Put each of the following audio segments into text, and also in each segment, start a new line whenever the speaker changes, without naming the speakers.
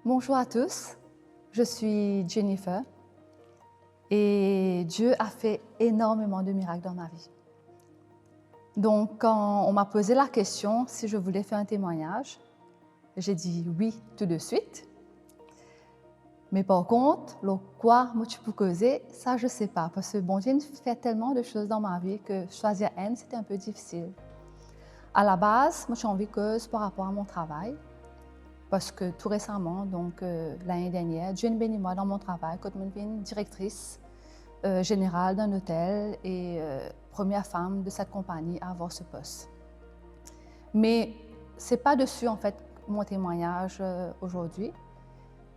Bonjour à tous, je suis Jennifer et Dieu a fait énormément de miracles dans ma vie. Donc, quand on m'a posé la question si je voulais faire un témoignage, j'ai dit oui tout de suite. Mais par contre, le quoi moi tu peux causer, ça je ne sais pas parce que bon Dieu fait tellement de choses dans ma vie que choisir un c'était un peu difficile. À la base, moi j'ai envie de cause par rapport à mon travail. Parce que tout récemment, donc l'année dernière, Dieu nous bénit moi dans mon travail, quand je suis directrice générale d'un hôtel et première femme de cette compagnie à avoir ce poste. Mais c'est pas dessus en fait mon témoignage aujourd'hui.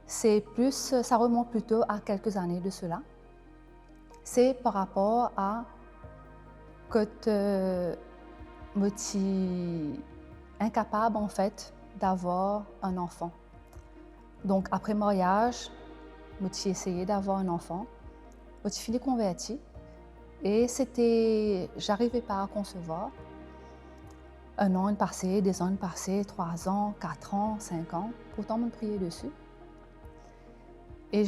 C'est plus, ça remonte plutôt à quelques années de cela. C'est par rapport à quand je suis incapable en fait d'avoir un enfant. Donc après mariage, j'ai essayé d'avoir un enfant. J'ai fini converti et j'arrivais pas à concevoir. 1 an passé, 2 ans passé, 3 ans, 4 ans, 5 ans. Pourtant, je me priais dessus. Et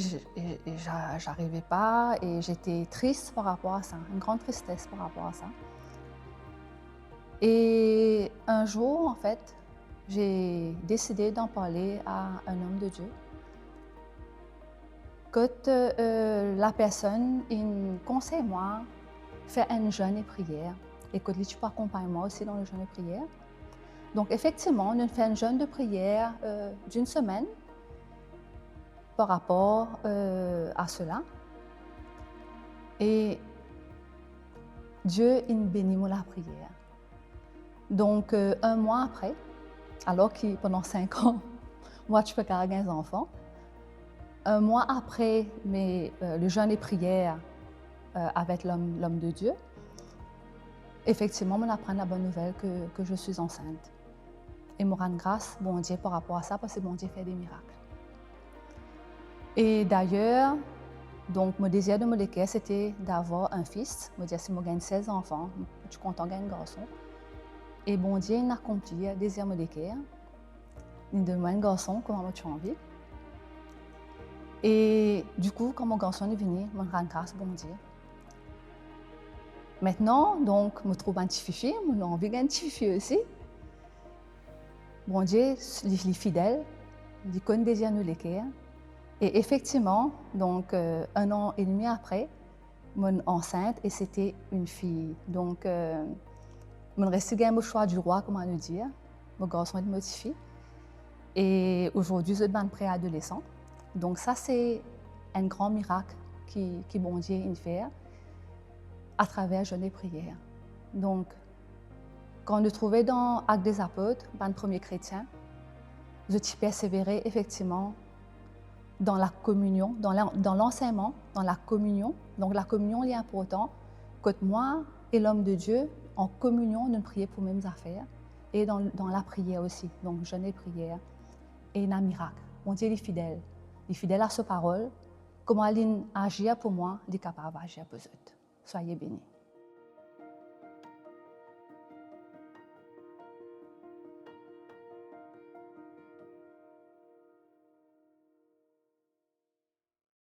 j'arrivais pas et j'étais triste par rapport à ça, une grande tristesse par rapport à ça. Et un jour, en fait, j'ai décidé d'en parler à un homme de Dieu. Quand la personne il conseille moi faire un jeûne et prière et que tu peux accompagner moi aussi dans le jeûne et prière. Donc effectivement, on fait un jeûne de prière d'une semaine par rapport à cela. Et Dieu il bénit moi la prière. Donc 1 mois après, alors que pendant 5 ans, moi je peux carrément 15 enfants. 1 mois après le jeûne et prière avec l'homme de Dieu, effectivement, on apprend la bonne nouvelle que je suis enceinte. Et me rendre grâce, bon Dieu, par rapport à ça, parce que bon Dieu fait des miracles. Et d'ailleurs, donc mon désir de me léquer, c'était d'avoir un fils. Je me dis, si je gagne 16 enfants, je suis content de gagner un garçon. Et bon Dieu, il a accompli le désir de me léquer. Il demande un garçon, comment tu as envie. Et du coup, quand mon garçon est venu, je me rends grâce, bon Dieu. Maintenant, donc, je trouve un petit fifi, j'ai envie d'un petit fifi aussi. Bon Dieu, il est fidèle, il connaît désir nous l'équerre. Et effectivement, donc 1 an et demi après, je suis enceinte et c'était une fille. Donc, je reste bien au choix du roi, comment le dire. Mon garçon est une fille. Et aujourd'hui, je suis préadolescent. Donc ça, c'est un grand miracle qui bon Dieu fait à travers jeûne et prière. Donc, quand on trouvait dans Actes des Apôtres, le premier chrétien, je t'y persévérais effectivement dans la communion, dans l'enseignement, dans la communion. Donc la communion est importante, que moi et l'homme de Dieu, en communion, nous prions pour les mêmes affaires et dans la prière aussi, donc jeûne et prière. Et il y a un miracle. Mon Dieu est fidèle. Il est fidèle à sa parole. Comment il agit pour moi, il est capable d'agir pour eux. Soyez bénis.